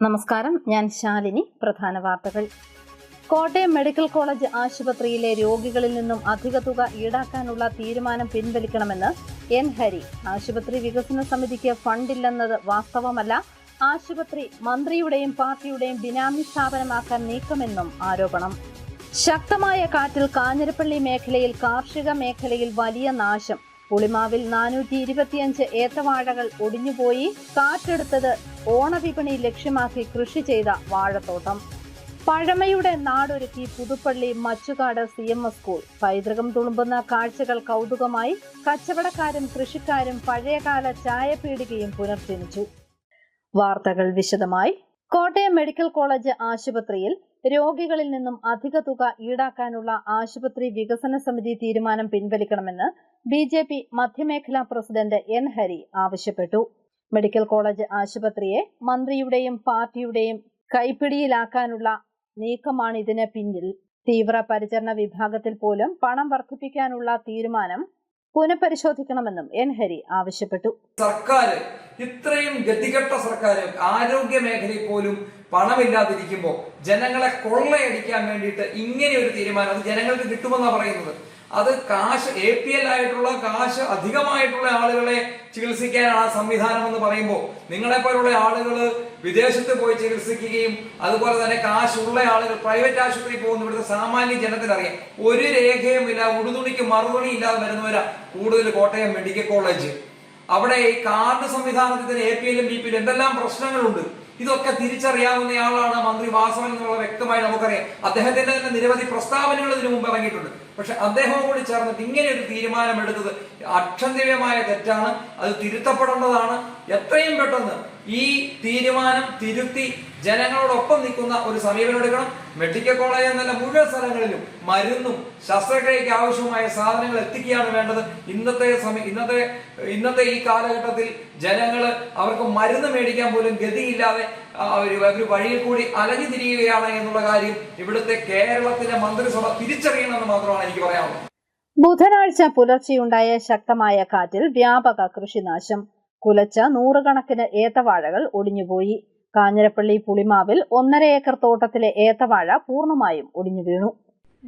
നമസ്കാരം, ഞാൻ ശാലിനി. പ്രധാന വാർത്തകൾ. കോട്ടയം മെഡിക്കൽ കോളേജ് ആശുപത്രിയിലെ രോഗികളിൽ നിന്നും അധിക തുക ഈടാക്കാനുള്ള തീരുമാനം പിൻവലിക്കണമെന്ന് എൻ ഹരി. ആശുപത്രി വികസന സമിതിക്ക് ഫണ്ടില്ലെന്നത് വാസ്തവമല്ല. ആശുപത്രി മന്ത്രിയുടെയും പാർട്ടിയുടെയും ബിനാമി സ്ഥാപനമാക്കാൻ നീക്കമെന്നും ആരോപണം. ശക്തമായ കാറ്റിൽ കാഞ്ഞിരപ്പള്ളി മേഖലയിൽ കാർഷിക മേഖലയിൽ വലിയ നാശം. പുളിമാവിൽ 425 ഏത്തവാഴകൾ ഒടിഞ്ഞുപോയി. കാറ്റെടുത്തത് ഓണവിപണി ലക്ഷ്യമാക്കി കൃഷി ചെയ്ത വാഴത്തോട്ടം. പഴമയുടെ നാടൊരുക്കി പുതുപ്പള്ളി മച്ചുകാട് CMS സ്കൂൾ. പൈതൃകം തുളുമ്പുന്ന കാഴ്ചകൾ കൗതുകമായി. കച്ചവടക്കാരും കൃഷിക്കാരും പഴയകാല ചായപീടികയും പുനർജനിച്ചു. വാർത്തകൾ വിശദമായി. കോട്ടയം മെഡിക്കൽ കോളേജ് ആശുപത്രിയിൽ രോഗികളിൽ നിന്നും അധിക തുക ഈടാക്കാനുള്ള ആശുപത്രി വികസന സമിതി തീരുമാനം പിൻവലിക്കണമെന്ന് BJP മധ്യമേഖലാ പ്രസിഡന്റ് എൻ ഹരി ആവശ്യപ്പെട്ടു. മെഡിക്കൽ കോളേജ് ആശുപത്രിയെ മന്ത്രിയുടെയും പാർട്ടിയുടെയും കൈപ്പിടിയിലാക്കാനുള്ള നീക്കമാണ് ഇതിന് പിന്നിൽ. തീവ്ര പരിചരണ വിഭാഗത്തിൽ പോലും പണം വർദ്ധിപ്പിക്കാനുള്ള തീരുമാനം പുനഃപരിശോധിക്കണമെന്നും എൻ ഹരി ആവശ്യപ്പെട്ടു. സർക്കാർ ഇത്രയും ഗതികെട്ട സർക്കാർ ആരോഗ്യ മേഖലയിൽ പോലും പണമില്ലാതിരിക്കുമ്പോൾ ജനങ്ങളെ കൊള്ളയടിക്കാൻ വേണ്ടിയിട്ട് ഇങ്ങനെ ഒരു തീരുമാനം അത് ജനങ്ങൾക്ക് കിട്ടുമെന്നാണ് പറയുന്നത്. അത് കാശ് APL ആയിട്ടുള്ള കാശ് അധികമായിട്ടുള്ള ആളുകളെ ചികിത്സിക്കാനാണ് സംവിധാനം എന്ന് പറയുമ്പോൾ നിങ്ങളെപ്പോലുള്ള ആളുകൾ വിദേശത്ത് പോയി ചികിത്സിക്കുകയും അതുപോലെ തന്നെ കാശുള്ള ആളുകൾ പ്രൈവറ്റ് ആശുപത്രിയിൽ പോകുന്ന ഇവിടുത്തെ സാമാന്യ ജനത്തിനറിയാം. ഒരു രേഖയുമില്ല, ഉടുതുണിക്ക് മറുതുണി ഇല്ലാതെ വരുന്നവരാ കൂടുതൽ കോട്ടയം മെഡിക്കൽ കോളേജ്. അവിടെ ഈ കാർഡ് സംവിധാനത്തിന് APL BPL എന്തെല്ലാം പ്രശ്നങ്ങളുണ്ട്. ഇതൊക്കെ തിരിച്ചറിയാവുന്നയാളാണ് മന്ത്രി വാസവൻ എന്നുള്ള വ്യക്തമായി നമുക്കറിയാം. അദ്ദേഹത്തിന്റെ തന്നെ നിരവധി പ്രസ്താവനകൾ ഇതിനു മുമ്പ് ഇറങ്ങിയിട്ടുണ്ട്. പക്ഷെ അദ്ദേഹവും കൂടി ചേർന്നിട്ട് ഇങ്ങനെ ഒരു തീരുമാനമെടുത്തത് അക്ഷന്തവ്യമായ തെറ്റാണ്. അത് തിരുത്തപ്പെടേണ്ടതാണ്. എത്രയും പെട്ടെന്ന് ഈ തീരുമാനം തിരുത്തി ജനങ്ങളോടൊപ്പം നിൽക്കുന്ന ഒരു സമീപനം എടുക്കണം. മെഡിക്കൽ കോളേജ് എന്നല്ല മുഴുവൻ സ്ഥലങ്ങളിലും മരുന്നും ശസ്ത്രക്രിയയ്ക്ക് ആവശ്യമായ സാധനങ്ങൾ എത്തിക്കുകയാണ് വേണ്ടത്. ഇന്നത്തെ ഈ കാലഘട്ടത്തിൽ ജനങ്ങൾ അവർക്ക് മരുന്ന് മേടിക്കാൻ പോലും ഗതിയില്ലാതെ ഒരു വഴിയിൽ കൂടി അലഞ്ഞു തിരിയുകയാണ് എന്നുള്ള കാര്യം ഇവിടുത്തെ കേരളത്തിലെ മന്ത്രിസഭ തിരിച്ചറിയണമെന്ന് മാത്രമാണ് എനിക്ക് പറയാനുള്ളത്. ബുധനാഴ്ച പുലർച്ചെയുണ്ടായ ശക്തമായ കാറ്റിൽ വ്യാപക കൃഷിനാശം. കുലച്ച 100 കണക്കിന് ഏത്തവാഴകൾ ഒടിഞ്ഞുപോയി. കാഞ്ഞിരപ്പള്ളി പുളിമാവിൽ 1.5 ഏക്കർ തോട്ടത്തിലെ ഏത്തവാഴ പൂർണ്ണമായും ഒടിഞ്ഞു വീണു.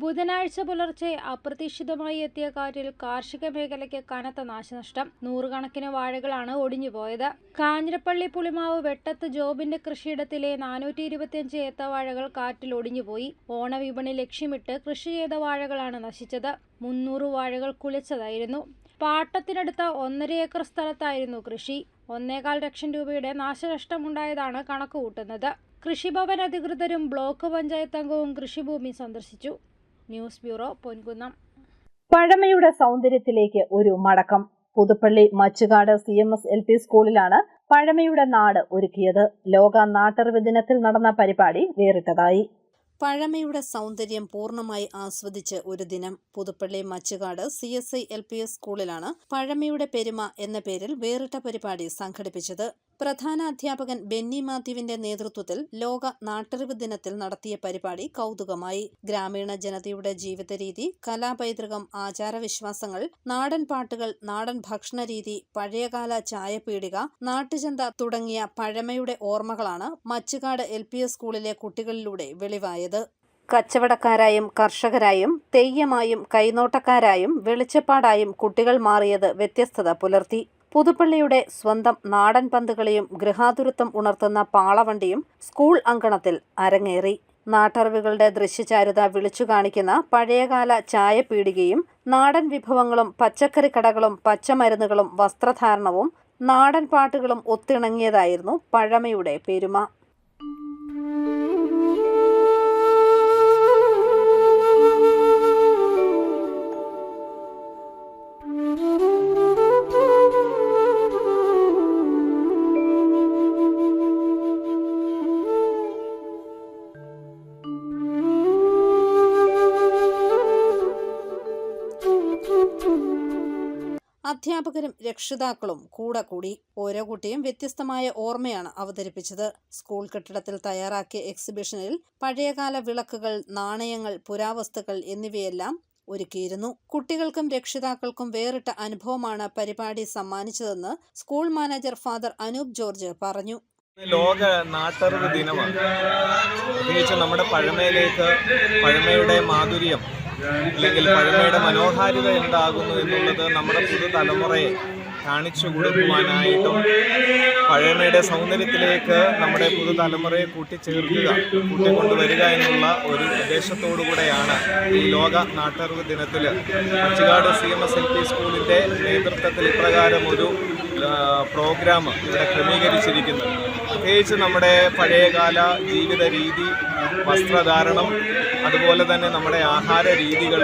ബുധനാഴ്ച പുലർച്ചെ അപ്രതീക്ഷിതമായി എത്തിയ കാറ്റിൽ കാർഷിക മേഖലയ്ക്ക് കനത്ത നാശനഷ്ടം. 100 കണക്കിന് വാഴകളാണ് ഒടിഞ്ഞുപോയത്. കാഞ്ഞിരപ്പള്ളി പുളിമാവ് വെട്ടത്ത് ജോബിന്റെ കൃഷിയിടത്തിലെ 425 ഏത്തവാഴകൾ കാറ്റിൽ ഒടിഞ്ഞുപോയി. ഓണവിപണി ലക്ഷ്യമിട്ട് കൃഷി ചെയ്ത വാഴകളാണ് നശിച്ചത്. 300 വാഴകൾ കുലച്ചതായിരുന്നു. പാട്ടത്തിനടുത്ത 1.5 ഏക്കർ സ്ഥലത്തായിരുന്നു കൃഷി. 1.25 ലക്ഷം രൂപയുടെ നാശനഷ്ടമുണ്ടായതാണ് കണക്കുകൂട്ടുന്നത്. കൃഷിഭവൻ അധികൃതരും ബ്ലോക്ക് പഞ്ചായത്ത് അംഗവും കൃഷിഭൂമി സന്ദർശിച്ചു. News bureau, Ponkunnam. പഴമയുടെ സൗന്ദര്യത്തിലേക്ക് ഒരു മടക്കം. പുതുപ്പള്ളി മച്ചുകാട് CMS LP സ്കൂളിലാണ് പഴമയുടെ നാട് ഒരുക്കിയത്. ലോക നാട്ടറിവ് ദിനത്തിൽ നടന്ന പരിപാടി വേറിട്ടതായി. പഴമയുടെ സൗന്ദര്യം പൂർണ്ണമായി ആസ്വദിച്ച് ഒരു ദിനം. പുതുപ്പള്ളി മച്ചുകാട് CSI LPS സ്കൂളിലാണ് പഴമയുടെ പെരുമ എന്ന പേരിൽ വേറിട്ട പരിപാടി സംഘടിപ്പിച്ചത്. പ്രധാന അധ്യാപകൻ ബെന്നി മാത്യുവിന്റെ നേതൃത്വത്തിൽ ലോക നാട്ടറിവ് ദിനത്തിൽ നടത്തിയ പരിപാടി കൗതുകമായി. ഗ്രാമീണ ജനതയുടെ ജീവിതരീതി, കലാപൈതൃകം, ആചാരവിശ്വാസങ്ങൾ, നാടൻ പാട്ടുകൾ, നാടൻ ഭക്ഷണരീതി, പഴയകാല ചായപീടിക, നാട്ടുചന്ത തുടങ്ങിയ പഴമയുടെ ഓർമ്മകളാണ് മച്ചുകാട് LPS സ്കൂളിലെ കുട്ടികളിലൂടെ വെളിവായത്. കച്ചവടക്കാരായും കർഷകരായും തെയ്യമായും കൈനോട്ടക്കാരായും വെളിച്ചപ്പാടായും കുട്ടികൾ മാറിയത് വ്യത്യസ്തത പുലർത്തി. പുതുപ്പള്ളിയുടെ സ്വന്തം നാടൻ പന്തുകളിയും ഗൃഹാതുരത്വം ഉണർത്തുന്ന പാളവണ്ടിയും സ്കൂൾ അങ്കണത്തിൽ അരങ്ങേറി. നാട്ടറിവുകളുടെ ദൃശ്യചാരുത വിളിച്ചു കാണിക്കുന്ന പഴയകാല ചായപീടികയും നാടൻ വിഭവങ്ങളും പച്ചക്കറിക്കടകളും പച്ചമരുന്നുകളും വസ്ത്രധാരണവും നാടൻ പാട്ടുകളും ഒത്തിണങ്ങിയതായിരുന്നു പഴമയുടെ പെരുമ. അധ്യാപകരും രക്ഷിതാക്കളും കൂടെ കൂടി. ഓരോ കുട്ടിയും വ്യത്യസ്തമായ ഓർമ്മയാണ് അവതരിപ്പിച്ചത്. സ്കൂൾ കെട്ടിടത്തിൽ തയ്യാറാക്കിയ എക്സിബിഷനിൽ പഴയകാല വിളക്കുകൾ, നാണയങ്ങൾ, പുരാവസ്തുക്കൾ എന്നിവയെല്ലാം ഒരുക്കിയിരുന്നു. കുട്ടികൾക്കും രക്ഷിതാക്കൾക്കും വേറിട്ട അനുഭവമാണ് പരിപാടി സമ്മാനിച്ചതെന്ന് school manager father Anoop George പറഞ്ഞു. ലോക നാട്ടറിവ് ദിനമാണ്. പ്രത്യേകിച്ച് നമ്മുടെ പഴമയിലേക്ക്, പഴമയുടെ മാധുര്യം അല്ലെങ്കിൽ പഴമയുടെ മനോഹാരിത എന്താകുന്നു എന്നുള്ളത് നമ്മുടെ പുതുതലമുറയെ കാണിച്ചു കൊടുക്കുവാനായിട്ടും പഴമയുടെ സൗന്ദര്യത്തിലേക്ക് നമ്മുടെ പുതുതലമുറയെ കൂട്ടിക്കൊണ്ടുവരിക എന്നുള്ള ഒരു ഉദ്ദേശത്തോടു കൂടെയാണ് ഈ ലോക നാട്ടറിവ് ദിനത്തിൽ പച്ചിക്കാട് CMSLP സ്കൂളിൻ്റെ നേതൃത്വത്തിൽ ഇപ്രകാരം ഒരു പ്രോഗ്രാം ഇവിടെ ക്രമീകരിച്ചിരിക്കുന്നത്. പ്രത്യേകിച്ച് നമ്മുടെ പഴയകാല ജീവിത രീതി, വസ്ത്രധാരണം, അതുപോലെ തന്നെ നമ്മുടെ ആഹാര രീതികൾ,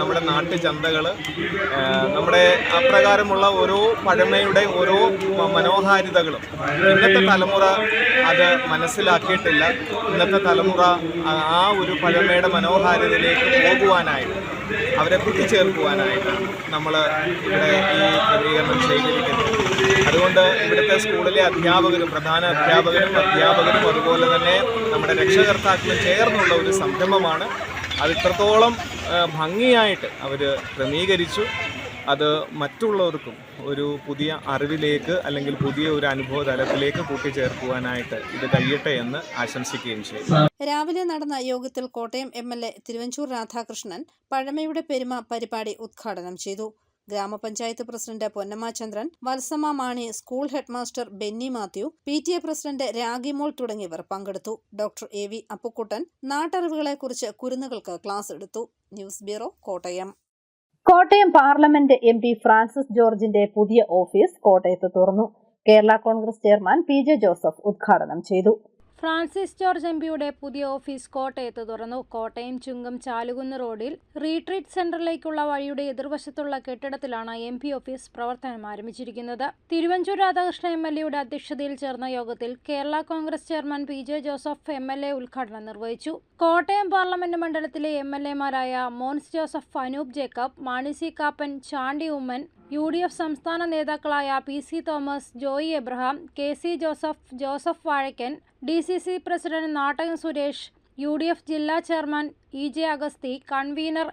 നമ്മുടെ നാട്ടുചന്തകൾ, നമ്മുടെ അപ്രകാരമുള്ള ഓരോ പഴമയുടെ ഓരോ മനോഹാരിതകളും ഇന്നത്തെ തലമുറ അത് മനസ്സിലാക്കിയിട്ടില്ല. ഇന്നത്തെ തലമുറ ആ ഒരു പഴമയുടെ മനോഹാരിതയിലേക്ക് പോകുവാനായിട്ട്, അവരെ കൂട്ടിച്ചേർക്കുവാനായിട്ടാണ് നമ്മൾ ഇവിടെ ഈ ക്രമീകരണം ചെയ്തിരിക്കുന്നത്. അതുകൊണ്ട് ഇവിടുത്തെ സ്കൂളിലെ അധ്യാപകരും, പ്രധാന അധ്യാപകരും അതുപോലെ തന്നെ നമ്മുടെ രക്ഷകർത്താക്കളും ചേർന്നുള്ള ഒരു സംരംഭമാണ്. അത് ഇത്രത്തോളം ഭംഗിയായിട്ട് അവർ ക്രമീകരിച്ചു. അത് മറ്റുള്ളവർക്കും ഒരു പുതിയ അറിവിലേക്ക് അല്ലെങ്കിൽ പുതിയ ഒരു അനുഭവ തലത്തിലേക്ക് കൂട്ടിച്ചേർക്കുവാനായിട്ട് ഇത് കഴിയട്ടെ എന്ന് ആശംസിക്കുകയും ചെയ്തു. രാവിലെ നടന്ന യോഗത്തിൽ കോട്ടയം MLA തിരുവഞ്ചൂർ രാധാകൃഷ്ണൻ പഴമയുടെ പെരുമ പരിപാടി ഉദ്ഘാടനം ചെയ്തു. ഗ്രാമപഞ്ചായത്ത് president Ponnamma Chandran, Valsamma Mani, school headmaster Benny Mathew, PTA president Ragimol തുടങ്ങിയവർ പങ്കെടുത്തു. ഡോക്ടർ AV അപ്പുക്കുട്ടൻ നാട്ടറിവുകളെക്കുറിച്ച് കുരുന്നുകൾക്ക് ക്ലാസ് എടുത്തു. News bureau, Kottayam. Kottayam parliament MP Francis ജോർജിന്റെ പുതിയ ഓഫീസ് കോട്ടയത്ത് തുറന്നു. കേരള കോൺഗ്രസ് ചെയർമാൻ PJ ജോസഫ് ഉദ്ഘാടനം ചെയ്തു. ഫ്രാൻസിസ് ജോർജ് MPയുടെ പുതിയ ഓഫീസ് കോട്ടയത്ത് തുറന്നു. കോട്ടയം ചുങ്കം ചാലുകുന്ന് റോഡിൽ റീട്രീറ്റ് സെന്ററിലേക്കുള്ള വഴിയുടെ എതിർവശത്തുള്ള കെട്ടിടത്തിലാണ് MP ഓഫീസ് പ്രവർത്തനം ആരംഭിച്ചിരിക്കുന്നത്. തിരുവഞ്ചൂർ രാധാകൃഷ്ണൻ MLAയുടെ അധ്യക്ഷതയിൽ ചേർന്ന യോഗത്തിൽ Kerala Congress chairman PJ Joseph MLA ഉദ്ഘാടനം നിർവഹിച്ചു. കോട്ടയം പാർലമെന്റ് മണ്ഡലത്തിലെ MLAമാരായ മോൻസ് ജോസഫ്, അനൂപ് ജേക്കബ്, മാണി C കാപ്പൻ, ചാണ്ടി ഉമ്മൻ, UDF സംസ്ഥാന നേതാക്കളായ PC Thomas, Joy Abraham, KC Joseph, Joseph Vazhakkan, DCC president Nattakom Suresh, UDF ജില്ലാ chairman EJ Agasthi, convener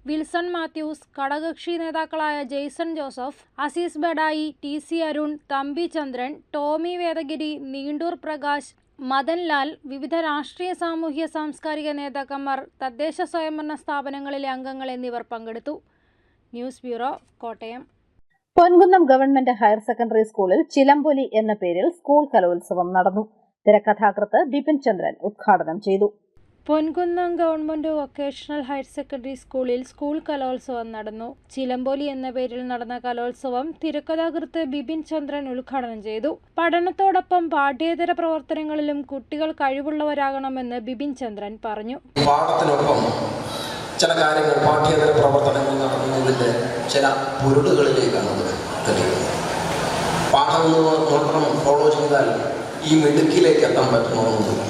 Wilson Mathews, ഘടകകക്ഷി നേതാക്കളായ ജെയ്സൺ ജോസഫ്, അസീസ് ബഡായി, TC അരുൺ, തമ്പി ചന്ദ്രൻ, ടോമി വേദഗിരി, നീണ്ടൂർ പ്രകാശ്, മദൻ ലാൽ, വിവിധ രാഷ്ട്രീയ, സാമൂഹ്യ, സാംസ്കാരിക നേതാക്കന്മാർ, തദ്ദേശ സ്വയംഭരണ സ്ഥാപനങ്ങളിലെ അംഗങ്ങൾ എന്നിവർ പങ്കെടുത്തു. News bureau, Kottayam. Ponkunnam government higher secondary സ്കൂളിൽ ചിലമ്പൊലി എന്ന പേരിൽ സ്കൂൾ കലോത്സവം നടന്നു. തിരക്കഥാകൃത്ത് ബിപിൻ ചന്ദ്രൻ ഉദ്ഘാടനം ചെയ്തു. Ponkunnam government vocational higher secondary സ്കൂളിൽ സ്കൂൾ കലോത്സവം നടന്നു. ചിലമ്പൊലി എന്ന പേരിൽ നടന്ന കലോത്സവം തിരക്കഥാകൃത്ത് ബിപിൻ ചന്ദ്രൻ ഉദ്ഘാടനം ചെയ്തു. പഠനത്തോടൊപ്പം പാഠ്യേതര പ്രവർത്തനങ്ങളിലും കുട്ടികൾ കഴിവുള്ളവരാകണമെന്ന് ബിപിൻ ചന്ദ്രൻ പറഞ്ഞു. പാഠത്തിനൊപ്പം ചില കാര്യങ്ങൾ, പാഠ്യേതര പ്രവർത്തനങ്ങൾ നടത്തുന്നതിൻ്റെ ചില പൊരുളുകളിലേക്കാണ് അത് തെളിയുന്നത്. പാഠം മാത്രം ഫോളോ ചെയ്താൽ ഈ മിടുക്കിലേക്ക് എത്താൻ പറ്റുന്നതൊന്നുമില്ല.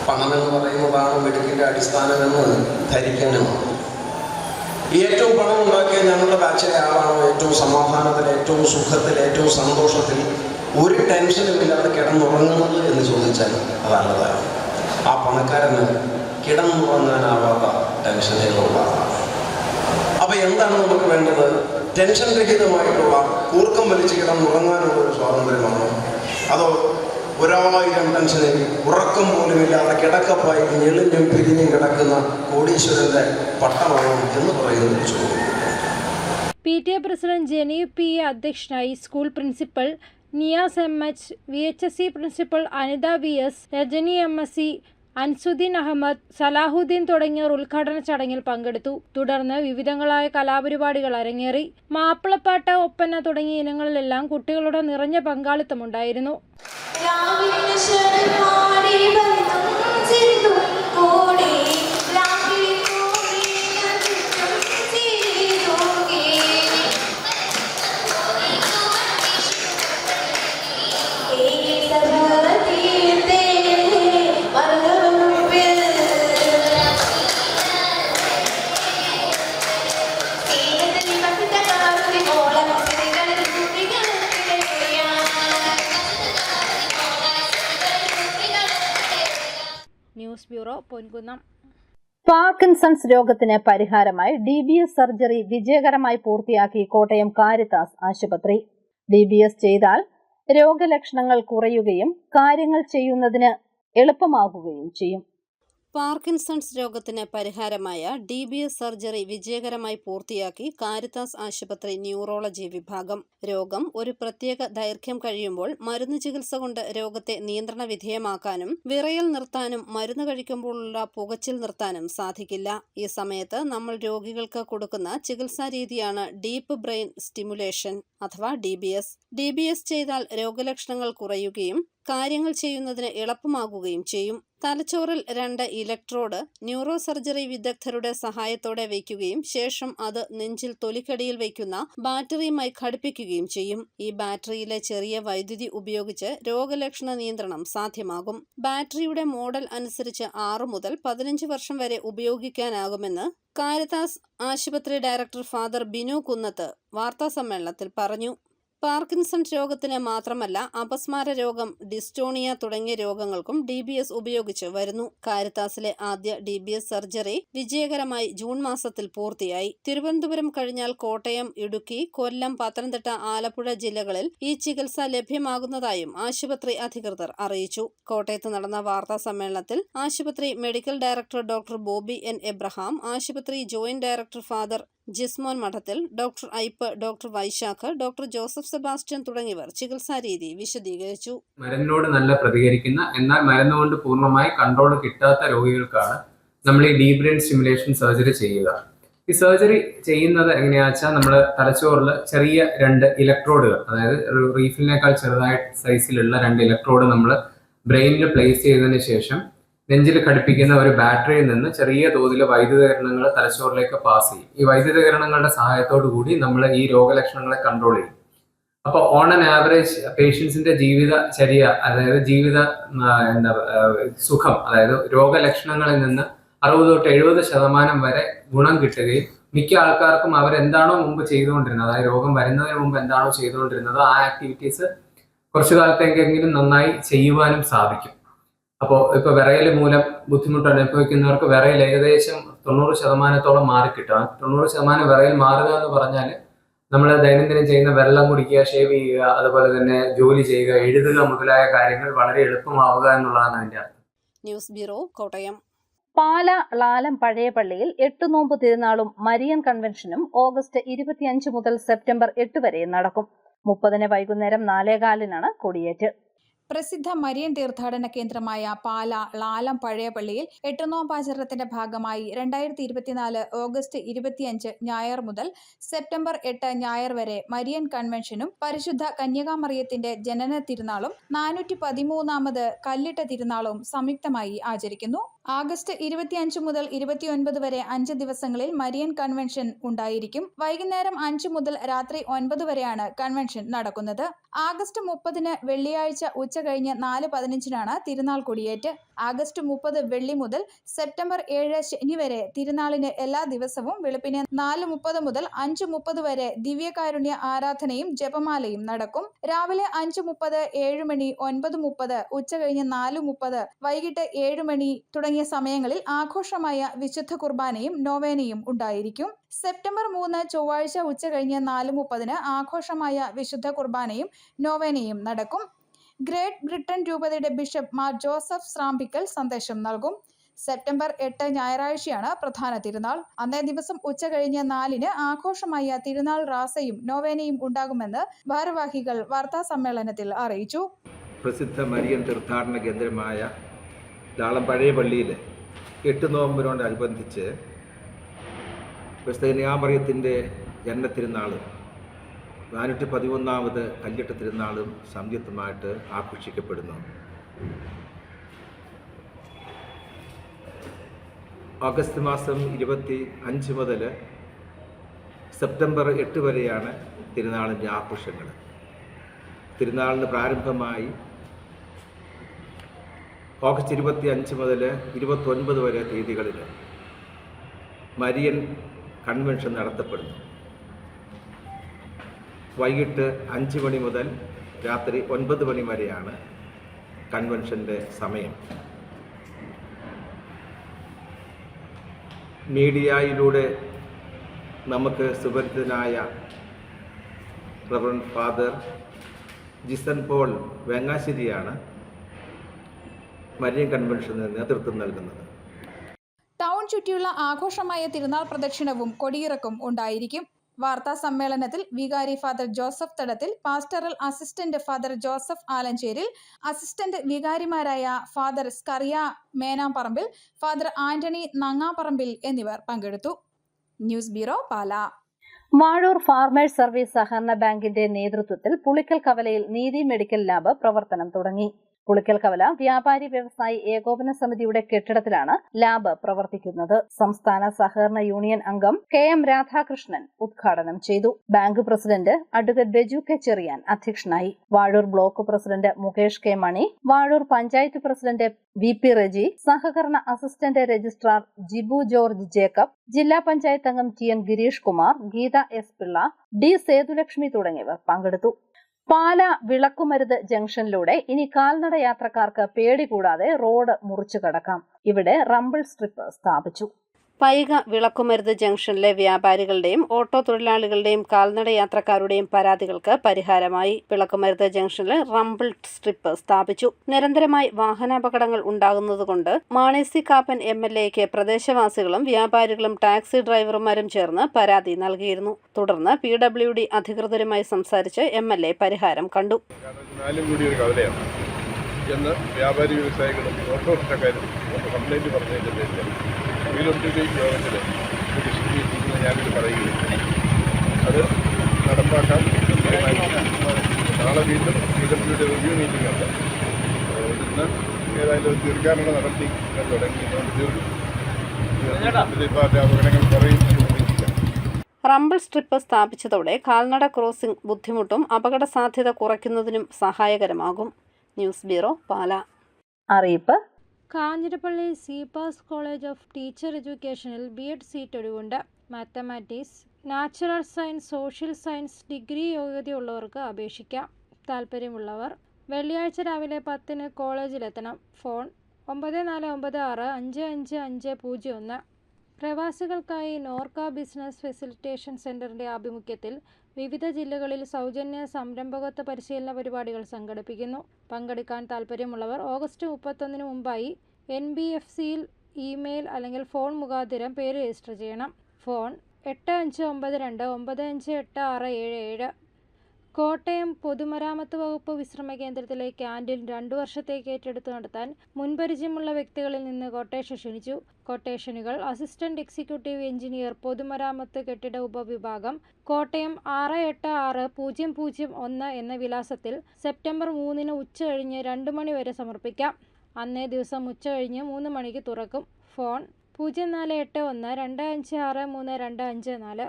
പണമെന്ന് പറയുന്നതാണ് മിടുക്കിൻ്റെ അടിസ്ഥാനമെന്ന് ധരിക്കാനുമാണ്. ഏറ്റവും പണം ഉണ്ടാക്കിയ ഞങ്ങളുടെ ബാച്ചിലെ ആളാണോ ഏറ്റവും സമാധാനത്തിൽ, ഏറ്റവും സുഖത്തിൽ, ഏറ്റവും സന്തോഷത്തിൽ, ഒരു ടെൻഷനും ഇല്ലാതെ കിടന്നുറങ്ങുന്നത് എന്ന് ചോദിച്ചാൽ അതല്ലതാണ്. ആ പണക്കാരന് കിടന്നുറങ്ങാനാവാത്ത ടെൻഷനുകളുള്ള. അപ്പോൾ എന്താണ് നമുക്ക് വേണ്ടത്? ടെൻഷൻ രഹിതമായിട്ടുള്ള, കൂർക്കം വലിച്ച് കിടന്നുറങ്ങാനുള്ള ഒരു സ്വാതന്ത്ര്യമാണോ? അതോ 1000 ടെൻഷനിൽ ഉറക്കം പോലുമില്ലാതെ കിടക്കപ്പായി ഞെളിഞ്ഞും പിരിഞ്ഞും കിടക്കുന്ന കോടീശ്വരന്റെ പട്ടമാണോ എന്ന് പറയുന്നത് ചോദ്യം. PTA പ്രസിഡന്റ് ജനീവ് P അധ്യക്ഷനായി. School principal Niyas MH, VHSE principal Anitha VS, Rajani MSc, Ansuddin Ahammed, Salahuddin തുടങ്ങിയവർ ഉദ്ഘാടന ചടങ്ങിൽ പങ്കെടുത്തു. തുടർന്ന് വിവിധങ്ങളായ കലാപരിപാടികൾ അരങ്ങേറി. മാപ്പിളപ്പാട്ട്, ഒപ്പന തുടങ്ങിയ ഇനങ്ങളിലെല്ലാം കുട്ടികളുടെ നിറഞ്ഞ പങ്കാളിത്തമുണ്ടായിരുന്നു. News bureau, Ponkunnam. പാർക്കിൻസൺസ് രോഗത്തിന് പരിഹാരമായി DBS സർജറി വിജയകരമായി പൂർത്തിയാക്കി കോട്ടയം കാരിത്താസ് ആശുപത്രി. DBS ചെയ്താൽ രോഗലക്ഷണങ്ങൾ കുറയുകയും കാര്യങ്ങൾ ചെയ്യുന്നതിന് എളുപ്പമാകുകയും ചെയ്യും. പാർക്കിൻസൺസ് രോഗത്തിന് പരിഹാരമായ DBS സർജറി വിജയകരമായി പൂർത്തിയാക്കി കാരിത്താസ് ആശുപത്രി ന്യൂറോളജി വിഭാഗം. രോഗം ഒരു പ്രത്യേക ദൈർഘ്യം കഴിയുമ്പോൾ മരുന്ന് ചികിത്സ കൊണ്ട് രോഗത്തെ നിയന്ത്രണ വിധേയമാക്കാനും വിറയൽ നിർത്താനും മരുന്ന് കഴിക്കുമ്പോഴുള്ള പുകച്ചിൽ നിർത്താനും സാധിക്കില്ല. ഈ സമയത്ത് നമ്മൾ രോഗികൾക്ക് കൊടുക്കുന്ന ചികിത്സാ രീതിയാണ് ഡീപ്പ് ബ്രെയിൻ സ്റ്റിമുലേഷൻ അഥവാ DBS. DBS ചെയ്താൽ രോഗലക്ഷണങ്ങൾ കുറയുകയും കാര്യങ്ങൾ ചെയ്യുന്നതിന് എളുപ്പമാകുകയും ചെയ്യും. തലച്ചോറിൽ 2 ഇലക്ട്രോഡ് ന്യൂറോ സർജറി വിദഗ്ധരുടെ സഹായത്തോടെ വയ്ക്കുകയും ശേഷം അത് നെഞ്ചിൽ തൊലിക്കടിയിൽ വയ്ക്കുന്ന ബാറ്ററിയുമായി ഘടിപ്പിക്കുകയും ചെയ്യും. ഈ ബാറ്ററിയിലെ ചെറിയ വൈദ്യുതി ഉപയോഗിച്ച് രോഗലക്ഷണ നിയന്ത്രണം സാധ്യമാകും. ബാറ്ററിയുടെ മോഡൽ അനുസരിച്ച് 6 മുതൽ 15 വർഷം വരെ ഉപയോഗിക്കാനാകുമെന്ന് കാരിത്താസ് ആശുപത്രി ഡയറക്ടർ ഫാദർ ബിനു കുന്നത്ത് വാർത്താസമ്മേളനത്തിൽ പറഞ്ഞു. പാർക്കിൻസൺ രോഗത്തിന് മാത്രമല്ല അപസ്മാര രോഗം, ഡിസ്റ്റോണിയ തുടങ്ങിയ രോഗങ്ങൾക്കും DBS ഉപയോഗിച്ച് വരുന്നു. കാരിത്താസിലെ ആദ്യ DBS സർജറി വിജയകരമായി ജൂൺ മാസത്തിൽ പൂർത്തിയായി. തിരുവനന്തപുരം കഴിഞ്ഞാൽ കോട്ടയം, ഇടുക്കി, കൊല്ലം, പത്തനംതിട്ട, ആലപ്പുഴ ജില്ലകളിൽ ഈ ചികിത്സ ലഭ്യമാകുന്നതായും ആശുപത്രി അധികൃതർ അറിയിച്ചു. കോട്ടയത്ത് നടന്ന വാർത്താ സമ്മേളനത്തിൽ ആശുപത്രി medical director doctor Bobby N. Abraham, ആശുപത്രി joint director father Jismon Madathil, doctor Ipe, doctor Vaishakh, doctor Joseph Sebastian തുടങ്ങിയവർ ചികിത്സാരീതി വിശദീകരിച്ചു. മരുന്നിനോട് നല്ല പ്രതികരിക്കുന്ന എന്നാൽ മരുന്നുകൊണ്ട് പൂർണ്ണമായി കൺട്രോൾ കിട്ടാത്ത രോഗികൾക്കാണ് നമ്മൾ ഈ ഡീപ് ബ്രെയിൻ സ്റ്റിമുലേഷൻ സർജറി ചെയ്യുക. ഈ സർജറി ചെയ്യുന്നത് എങ്ങനെയാണെന്ന് വെച്ചാൽ നമ്മൾ തലച്ചോറിൽ ചെറിയ 2 ഇലക്ട്രോഡുകൾ, അതായത് റീഫിലിനേക്കാൾ ചെറുതായ സൈസിലുള്ള 2 ഇലക്ട്രോഡ് നമ്മൾ ബ്രെയിനിൽ പ്ലേസ് ചെയ്തതിന് ശേഷം നെഞ്ചിൽ ഘടിപ്പിക്കുന്ന ഒരു ബാറ്ററിയിൽ നിന്ന് ചെറിയ തോതിൽ വൈദ്യുതകരണങ്ങൾ തലച്ചോറിലേക്ക് പാസ് ചെയ്യും. ഈ വൈദ്യുതകരണങ്ങളുടെ സഹായത്തോടു കൂടി നമ്മൾ ഈ രോഗലക്ഷണങ്ങളെ കൺട്രോൾ ചെയ്യും. അപ്പോൾ ഓൺ ആൻ ആവറേജ് പേഷ്യൻസിന്റെ ജീവിതചര്യ, അതായത് സുഖം, അതായത് രോഗലക്ഷണങ്ങളിൽ നിന്ന് 60 തൊട്ട് 70% വരെ ഗുണം കിട്ടുകയും മിക്ക ആൾക്കാർക്കും അവരെന്താണോ മുമ്പ് ചെയ്തുകൊണ്ടിരുന്നത്, അതായത് രോഗം വരുന്നതിന് മുമ്പ് എന്താണോ ചെയ്തുകൊണ്ടിരുന്നത് ആ ആക്ടിവിറ്റീസ് കുറച്ചു കാലത്തേക്കെങ്കിലും നന്നായി ചെയ്യുവാനും സാധിക്കും. അപ്പോൾ ഇപ്പോൾ വിറയൽ മൂലം ബുദ്ധിമുട്ട് അനുഭവിക്കുന്നവർക്ക് വിറയൽ ഏകദേശം 90% മാറിക്കിട്ടും. 90% വിറയൽ മാറുക എന്ന് പറഞ്ഞാൽ നമ്മൾ ദൈനംദിനം ചെയ്യുന്ന വെള്ളം കുടിക്കുക, ഷേവ് ചെയ്യുക, അതുപോലെ തന്നെ ജോലി ചെയ്യുക, എഴുതുക മുതലായ കാര്യങ്ങൾ വളരെ എളുപ്പമാവുക എന്നുള്ളതാണ് അതിൻ്റെ അർത്ഥം. News bureau, Kottayam. പാല ലാലം പഴയ പള്ളിയിൽ 8 നോമ്പ് തിരുനാളും മരിയൻ കൺവെൻഷനും ഓഗസ്റ്റ് 25 മുതൽ സെപ്റ്റംബർ 8 വരെ നടക്കും. 30-ന് വൈകുന്നേരം 4:15 കൊടിയേറ്റ്. പ്രസിദ്ധ മരിയൻ തീർത്ഥാടന കേന്ദ്രമായ പാല ലാലം പഴയ പള്ളിയിൽ 8 നോമ്പാചരണത്തിന്റെ ഭാഗമായി 2024 ഓഗസ്റ്റ് 25 ഞായർ മുതൽ സെപ്റ്റംബർ 8 ഞായർ വരെ മരിയൻ കൺവെൻഷനും പരിശുദ്ധ കന്യകാമറിയത്തിന്റെ ജനന തിരുനാളും 413ാമത് കല്ലിട്ട തിരുനാളും സംയുക്തമായി ആചരിക്കുന്നു. ആഗസ്റ്റ് 25 മുതൽ 29 വരെ 5 ദിവസങ്ങളിൽ മരിയൻ കൺവെൻഷൻ ഉണ്ടായിരിക്കും. വൈകുന്നേരം 5 മുതൽ രാത്രി 9 വരെയാണ് കൺവെൻഷൻ നടക്കുന്നത്. ആഗസ്റ്റ് 30-ന് വെള്ളിയാഴ്ച ഉച്ചകഴിഞ്ഞ് 4:15-നാണ് തിരുനാൾ കൊടിയേറ്റ്. ആഗസ്റ്റ് 30 വെള്ളി മുതൽ സെപ്റ്റംബർ 7 ശനി വരെ തിരുനാളിന് എല്ലാ ദിവസവും വെളുപ്പിന് 4:30 മുതൽ 5:30 വരെ ദിവ്യകാരുണ്യ ആരാധനയും ജപമാലയും നടക്കും. രാവിലെ 5:30, 7 മണി, 9:30, ഉച്ചകഴിഞ്ഞ് 4:30, വൈകിട്ട് 7 മണി തുടങ്ങിയ സമയങ്ങളിൽ ആഘോഷമായ വിശുദ്ധ കുർബാനയും നോവേനയും ഉണ്ടായിരിക്കും. സെപ്റ്റംബർ 3 ചൊവ്വാഴ്ച ഉച്ചകഴിഞ്ഞ് 4:30-ന് ആഘോഷമായ വിശുദ്ധ കുർബാനയും നോവേനയും നടക്കും. ഗ്രേറ്റ് ബ്രിട്ടൻ രൂപതയുടെ ബിഷപ്പ് മാർ ജോസഫ് സ്രാമ്പിക്കൽ സന്ദേശം നൽകും. സെപ്റ്റംബർ 8 ഞായറാഴ്ചയാണ് പ്രധാന തിരുനാൾ. അന്നേ ദിവസം ഉച്ചകഴിഞ്ഞ് 4-ന് ആഘോഷമായ തിരുനാൾ റാസയും നോവേനയും ഉണ്ടാകുമെന്ന് ഭാരവാഹികൾ വാർത്താ സമ്മേളനത്തിൽ അറിയിച്ചു. പ്രസിദ്ധ മരിയൻ തീർത്ഥാടന കേന്ദ്രമായ ലാളം പഴയ പള്ളിയിൽ 8 നോമ്പിനോടനുബന്ധിച്ച് കന്യകാമറിയത്തിൻ്റെ ജനനത്തിരുന്നാളും 413ാമത് കല്ലിട്ട തിരുനാളും സംയുക്തമായിട്ട് ആഘോഷിക്കപ്പെടുന്നു. ഓഗസ്റ്റ് മാസം 25 മുതൽ സെപ്റ്റംബർ 8 വരെയാണ് തിരുനാളിൻ്റെ ആഘോഷങ്ങൾ. തിരുനാളിന് പ്രാരംഭമായി ഓഗസ്റ്റ് 25 മുതൽ 29 വരെ തീയതികളിൽ മരിയൻ കൺവെൻഷൻ നടത്തപ്പെടുന്നു. വൈകിട്ട് 5 മണി മുതൽ രാത്രി 9 മണി വരെയാണ് കൺവെൻഷൻ്റെ സമയം. മീഡിയയിലൂടെ നമുക്ക് സുപരിചിതനായ റവറൻഡ് ഫാദർ ജിസൻ പോൾ വെങ്ങാശ്ശേരിയാണ് മരിയൻ കൺവെൻഷന് നേതൃത്വം നൽകുന്നത്. ടൗൺ ചുറ്റിയുള്ള ആഘോഷമായ തിരുനാൾ പ്രദക്ഷിണവും കൊടിയിറക്കും ഉണ്ടായിരിക്കും. വാർത്താ സമ്മേളനത്തിൽ വികാരി father Joseph Thadathil, pastoral assistant father Joseph Alancheril, assistant വികാരിമാരായ ഫാദർ സ്കറിയ മേനാപ്പറമ്പിൽ, ഫാദർ ആന്റണി നങ്ങാപ്പറമ്പിൽ എന്നിവർ പങ്കെടുത്തു. News bureau, Pala. Vazhoor farmers service സഹകരണ ബാങ്കിന്റെ നേതൃത്വത്തിൽ പുളിക്കൽ കവലയിൽ നീതി മെഡിക്കൽ ലാബ് പ്രവർത്തനം തുടങ്ങി. പുളിക്കൽ കവല വ്യാപാരി വ്യവസായി ഏകോപന സമിതിയുടെ കെട്ടിടത്തിലാണ് ലാബ് പ്രവർത്തിക്കുന്നത്. സംസ്ഥാന സഹകരണ യൂണിയൻ അംഗം KM രാധാകൃഷ്ണൻ ഉദ്ഘാടനം ചെയ്തു. Bank president advocate Beju K Cheriyan അധ്യക്ഷനായി. Vazhoor block president Mukesh K Mani, Vazhoor panchayat president VP Reji, സഹകരണ അസിസ്റ്റന്റ് രജിസ്ട്രാർ ജിബു ജോർജ് ജേക്കബ്, ജില്ലാ പഞ്ചായത്ത് അംഗം TN Girish Kumar, Geetha S Pillai, D Sethulakshmi തുടങ്ങിയവർ പങ്കെടുത്തു. പാല വിളക്കുമരുത് ജംഗ്ഷനിലൂടെ ഇനി കാൽനട യാത്രക്കാർക്ക് പേടി കൂടാതെ റോഡ് മുറിച്ചു കടക്കാം. ഇവിടെ റംബിൾ സ്ട്രിപ്പ് സ്ഥാപിച്ചു. പൈക വിളക്കുമരുത് ജംഗ്ഷനിലെ വ്യാപാരികളുടെയും ഓട്ടോ തൊഴിലാളികളുടെയും കാൽനട യാത്രക്കാരുടെയും പരാതികൾക്ക് പരിഹാരമായി. വിളക്കുമരുത് ജംഗ്ഷനിൽ റംബിൾ സ്ട്രിപ്പ് സ്ഥാപിച്ചു. നിരന്തരമായി വാഹനാപകടങ്ങൾ ഉണ്ടാകുന്നതുകൊണ്ട് മാണി സി കാപ്പൻ MLAയ്ക്ക് പ്രദേശവാസികളും വ്യാപാരികളും ടാക്സി ഡ്രൈവർമാരും ചേർന്ന് പരാതി നൽകിയിരുന്നു. തുടർന്ന് PWD അധികൃതരുമായി സംസാരിച്ച് MLA പരിഹാരം കണ്ടു. എന്ന് വ്യാപാരി വ്യവസായികളും ഓട്ടോറിക്ഷക്കാരും കംപ്ലൈൻറ്റ് പറഞ്ഞതിൻ്റെ യോഗത്തിൽ ഞാനിത് പറയുകയും അത് നടപ്പാക്കാൻ നാളെ വീണ്ടും PWD റിവ്യൂ മീറ്റിംഗ് ഉണ്ട്. ഇന്ന് ഏതായാലും തീർക്കാനുള്ള നടപടി തുടങ്ങി. ഇതിപ്പോൾ അപകടങ്ങൾ കുറയും എന്ന് പ്രതീക്ഷിക്കാം. റംബിൾ സ്ട്രിപ്പ് സ്ഥാപിച്ചതോടെ കാൽനട ക്രോസിംഗ് ബുദ്ധിമുട്ടും അപകട സാധ്യത കുറയ്ക്കുന്നതിനും സഹായകരമാകും. News bureau, Pala. അറിയിപ്പ്: Kanjirappally CPAS college of teacher എഡ്യൂക്കേഷനിൽ B.Ed സീറ്റ് ഒഴിവുണ്ട്. Mathematics, natural science, social science degree യോഗ്യതയുള്ളവർക്ക് അപേക്ഷിക്കാം. താൽപ്പര്യമുള്ളവർ വെള്ളിയാഴ്ച രാവിലെ 10-ന് കോളേജിലെത്തണം. ഫോൺ 9496555501. പ്രവാസികൾക്കായി നോർക്ക ബിസിനസ് ഫെസിലിറ്റേഷൻ സെന്ററിന്റെ ആഭിമുഖ്യത്തിൽ വിവിധ ജില്ലകളിൽ സൗജന്യ സംരംഭകത്വ പരിശീലന പരിപാടികൾ സംഘടിപ്പിക്കുന്നു. പങ്കെടുക്കാൻ താൽപ്പര്യമുള്ളവർ ഓഗസ്റ്റ് 31-ന് മുമ്പായി NBFCയിൽ ഇമെയിൽ അല്ലെങ്കിൽ ഫോൺ മുഖാന്തരം പേര് രജിസ്റ്റർ ചെയ്യണം. ഫോൺ 8592958677. കോട്ടയം പൊതുമരാമത്ത് വകുപ്പ് വിശ്രമ കേന്ദ്രത്തിലെ ക്യാൻറ്റീൻ 2 വർഷത്തേക്ക് ഏറ്റെടുത്ത് നടത്താൻ മുൻപരിചയമുള്ള വ്യക്തികളിൽ നിന്ന് കൊട്ടേഷൻ ക്ഷണിച്ചു. കൊട്ടേഷനുകൾ അസിസ്റ്റന്റ് എക്സിക്യൂട്ടീവ് എഞ്ചിനീയർ, പൊതുമരാമത്ത് കെട്ടിട ഉപവിഭാഗം, കോട്ടയം 686001 എന്ന വിലാസത്തിൽ സെപ്റ്റംബർ 3-ന് ഉച്ചകഴിഞ്ഞ് 2 മണി വരെ സമർപ്പിക്കാം. അന്നേ ദിവസം ഉച്ചകഴിഞ്ഞ് 3 മണിക്ക് തുറക്കും. ഫോൺ 048125635254.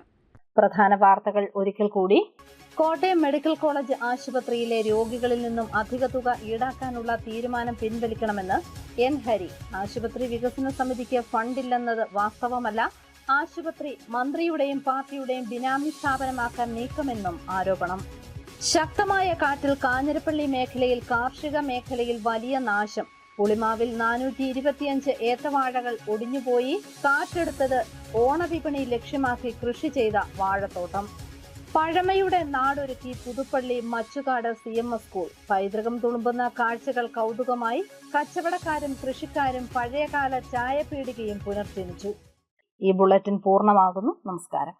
പ്രധാന വാർത്തകൾ ഒരിക്കൽ കൂടി. കോട്ടയം മെഡിക്കൽ കോളേജ് ആശുപത്രിയിലെ രോഗികളിൽ നിന്നും അധിക തുക ഈടാക്കാനുള്ള തീരുമാനം പിൻവലിക്കണമെന്ന് N. ഹരി. ആശുപത്രി വികസന സമിതിക്ക് ഫണ്ടില്ലെന്നത് വാസ്തവമല്ല. ആശുപത്രി മന്ത്രിയുടെയും പാർട്ടിയുടെയും ബിനാമി സ്ഥാപനമാക്കാൻ നീക്കമെന്നും ആരോപണം. ശക്തമായ കാറ്റിൽ കാഞ്ഞിരപ്പള്ളി മേഖലയിൽ കാർഷിക മേഖലയിൽ വലിയ നാശം. പുളിമാവിൽ 425 ഏത്തവാഴകൾ ഒടിഞ്ഞുപോയി. കാറ്റെടുത്തത് ഓണവിപണി ലക്ഷ്യമാക്കി കൃഷി ചെയ്ത വാഴത്തോട്ടം. പഴമയുടെ നാടൊരുക്കി പുതുപ്പള്ളി മച്ചുകാട് CMS സ്കൂൾ. പൈതൃകം തുളുമ്പുന്ന കാഴ്ചകൾ കൗതുകമായി. കച്ചവടക്കാരും കൃഷിക്കാരും പഴയകാല ചായപീടികയും പുനർജനിച്ചു. ഈ ബുള്ളറ്റിൻ പൂർണ്ണമാകുന്നു. നമസ്കാരം.